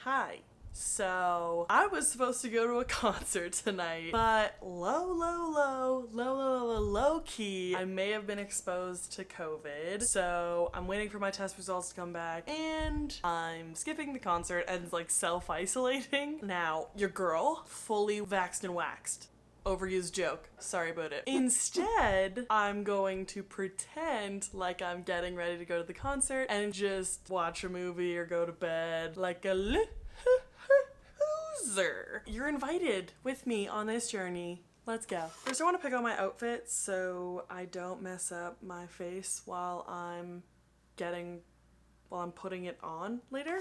Hi. So, I was supposed to go to a concert tonight, but low key, I may have been exposed to COVID. So, I'm waiting for my test results to come back, and I'm skipping the concert and like self-isolating. Now, your girl, fully vaxxed and waxed. Overused joke. Sorry about it. Instead, I'm going to pretend like I'm getting ready to go to the concert and just watch a movie or go to bed like a loser. You're invited with me on this journey. Let's go. First, I want to pick out my outfit so I don't mess up my face while I'm putting it on later.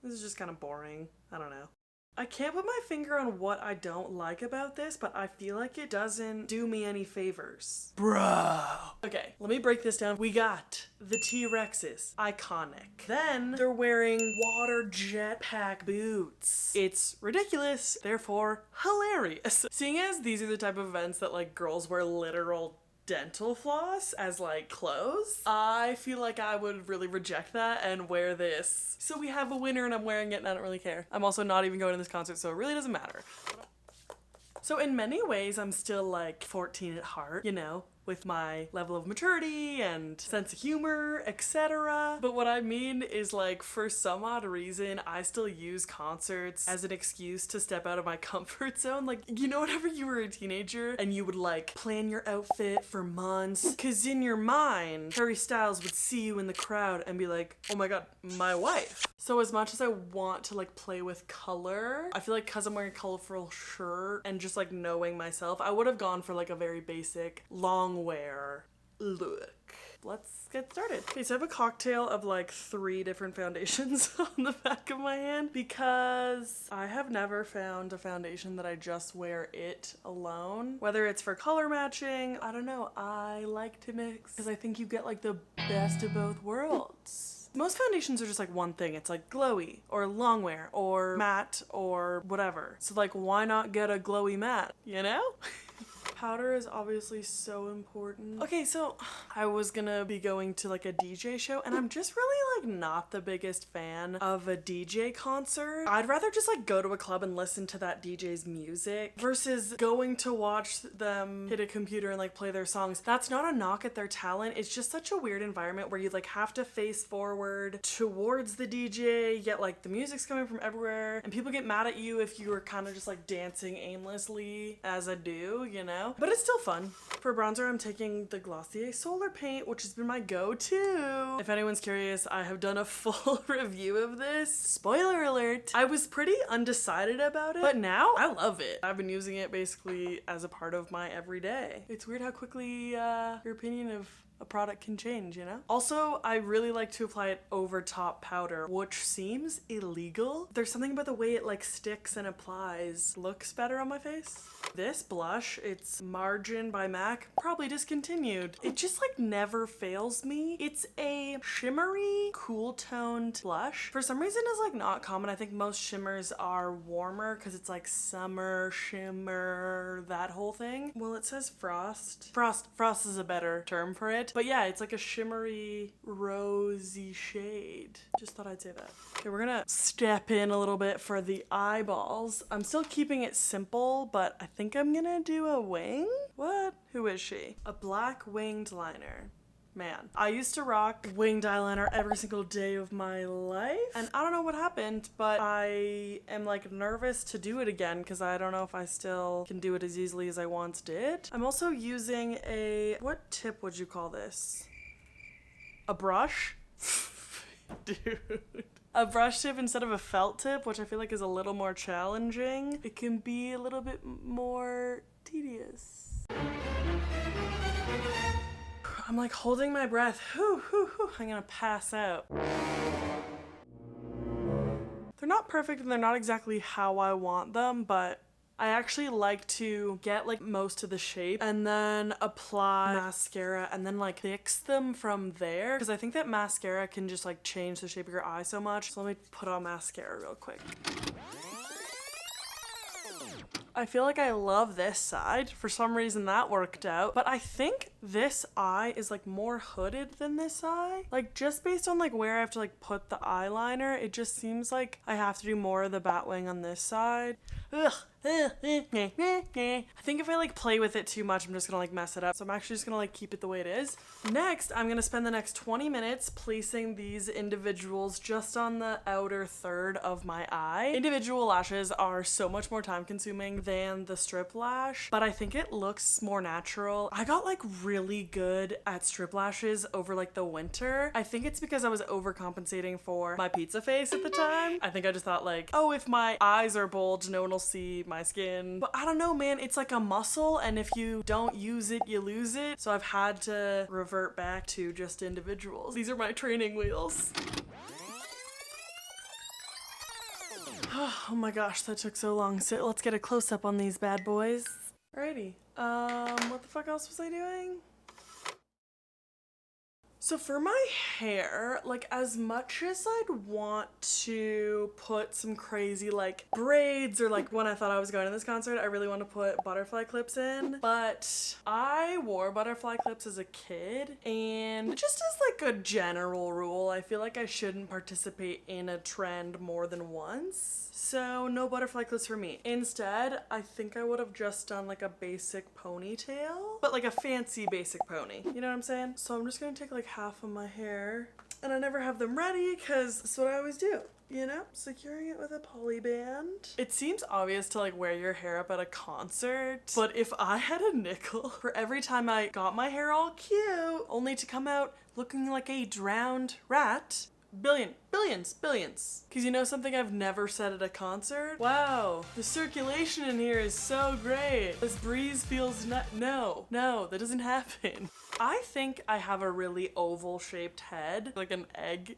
This is just kind of boring. I don't know. I can't put my finger on what I don't like about this, but I feel like it doesn't do me any favors. Bro. Okay, let me break this down. We got the T-Rexes, iconic. Then they're wearing water jetpack boots. It's ridiculous, therefore hilarious. Seeing as these are the type of events that like girls wear literal dental floss as like clothes, I feel like I would really reject that and wear this. So we have a winner and I'm wearing it and I don't really care. I'm also not even going to this concert, so it really doesn't matter. So in many ways, I'm still like 14 at heart, you know, with my level of maturity and sense of humor, etc. But what I mean is like, for some odd reason, I still use concerts as an excuse to step out of my comfort zone. Like, you know, whenever you were a teenager and you would like plan your outfit for months, cause in your mind, Harry Styles would see you in the crowd and be like, oh my God, my wife. So as much as I want to like play with color, I feel like cause I'm wearing a colorful shirt and just like knowing myself, I would have gone for like a very basic long wear look. Let's get started. Okay, so I have a cocktail of like 3 different foundations on the back of my hand because I have never found a foundation that I just wear it alone. Whether it's for color matching, I don't know, I like to mix because I think you get like the best of both worlds. Most foundations are just like one thing. It's like glowy or long wear or matte or whatever. So like, why not get a glowy matte, you know? Powder is obviously so important. Okay, so I was gonna be going to like a DJ show and I'm just really like not the biggest fan of a DJ concert. I'd rather just like go to a club and listen to that DJ's music versus going to watch them hit a computer and like play their songs. That's not a knock at their talent. It's just such a weird environment where you like have to face forward towards the DJ, yet like the music's coming from everywhere and people get mad at you if you were kind of just like dancing aimlessly as I do, you know? But it's still fun. For bronzer, I'm taking the Glossier Solar Paint, which has been my go-to. If anyone's curious, I have done a full review of this. Spoiler alert. I was pretty undecided about it, but now I love it. I've been using it basically as a part of my everyday. It's weird how quickly your opinion of a product can change, you know? Also, I really like to apply it over top powder, which seems illegal. There's something about the way it like sticks and applies, looks better on my face. This blush, it's Margin by MAC, probably discontinued. It just like never fails me. It's a shimmery, cool toned blush. For some reason it's like not common. I think most shimmers are warmer because it's like summer shimmer, that whole thing. Well, it says frost. Frost is a better term for it. But yeah, it's like a shimmery, rosy shade. Just thought I'd say that. Okay, we're gonna step in a little bit for the eyeballs. I'm still keeping it simple, but I think I'm gonna do a wing? What? Who is she? A black winged liner. Man, I used to rock winged eyeliner every single day of my life, and I don't know what happened, but I am like nervous to do it again because I don't know if I still can do it as easily as I once did. I'm also using what tip would you call this? A brush? Dude. A brush tip instead of a felt tip, which I feel like is a little more challenging. It can be a little bit more tedious. I'm like holding my breath. I'm gonna pass out. They're not perfect and they're not exactly how I want them, but I actually like to get like most of the shape and then apply mascara and then like fix them from there because I think that mascara can just like change the shape of your eye so much. So let me put on mascara real quick. I feel like I love this side. For some reason that worked out, but I think this eye is like more hooded than this eye. Like just based on like where I have to like put the eyeliner, it just seems like I have to do more of the Batwing on this side. Ugh. I think if I like play with it too much, I'm just gonna like mess it up. So I'm actually just gonna like keep it the way it is. Next, I'm gonna spend the next 20 minutes placing these individuals just on the outer third of my eye. Individual lashes are so much more time consuming than the strip lash, but I think it looks more natural. I got like really good at strip lashes over like the winter. I think it's because I was overcompensating for my pizza face at the time. I think I just thought like, oh, if my eyes are bulged, no one will see my skin. But I don't know, man, it's like a muscle, and if you don't use it, you lose it. So I've had to revert back to just individuals. These are my training wheels. Oh my gosh, that took so long. So let's get a close-up on these bad boys. Alrighty, what the fuck else was I doing? So for my hair, like as much as I'd want to put some crazy like braids, or like when I thought I was going to this concert, I really want to put butterfly clips in, but I wore butterfly clips as a kid, and just as like a general rule, I feel like I shouldn't participate in a trend more than once. So no butterfly clips for me. Instead, I think I would have just done like a basic ponytail, but like a fancy basic pony. You know what I'm saying? So I'm just gonna take like half of my hair, and I never have them ready because that's what I always do. You know, securing it with a poly band. It seems obvious to like wear your hair up at a concert, but if I had a nickel for every time I got my hair all cute, only to come out looking like a drowned rat, billions. Because you know something I've never said at a concert? Wow, the circulation in here is so great. This breeze feels no, that doesn't happen. I think I have a really oval shaped head, like an egg.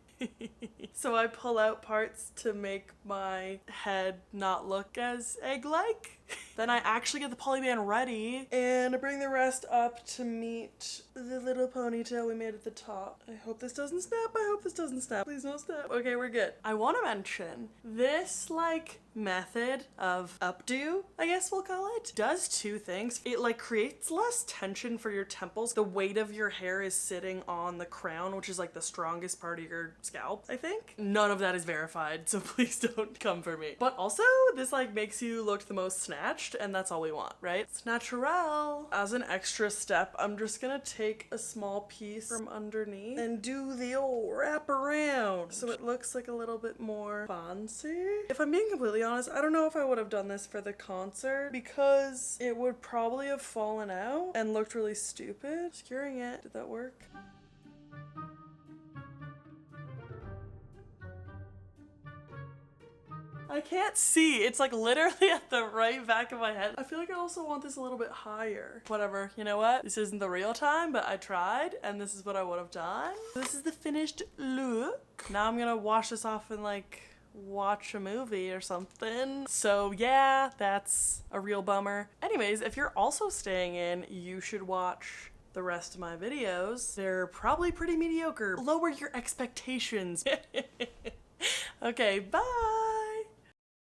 So I pull out parts to make my head not look as egg-like. Then I actually get the polyband ready, and I bring the rest up to meet the little ponytail we made at the top. I hope this doesn't snap. I hope this doesn't snap. Please don't snap. Okay, we're good. I want to mention this like method of updo, I guess we'll call it, does two things. It like creates less tension for your temples. The weight of your hair is sitting on the crown, which is like the strongest part of your scalp, I think. None of that is verified, so please don't come for me. But also, this like makes you look the most snatched, and that's all we want, right? It's natural. As an extra step, I'm just gonna take a small piece from underneath and do the old wrap around so it looks like a little bit more fancy. If I'm being completely honest, I don't know if I would have done this for the concert because it would probably have fallen out and looked really stupid. Securing it. Did that work? I can't see. It's like literally at the right back of my head. I feel like I also want this a little bit higher. Whatever, you know what? This isn't the real time, but I tried, and this is what I would have done. This is the finished look. Now I'm gonna wash this off and like watch a movie or something. So yeah, that's a real bummer. Anyways, if you're also staying in, you should watch the rest of my videos. They're probably pretty mediocre. Lower your expectations. Okay, bye!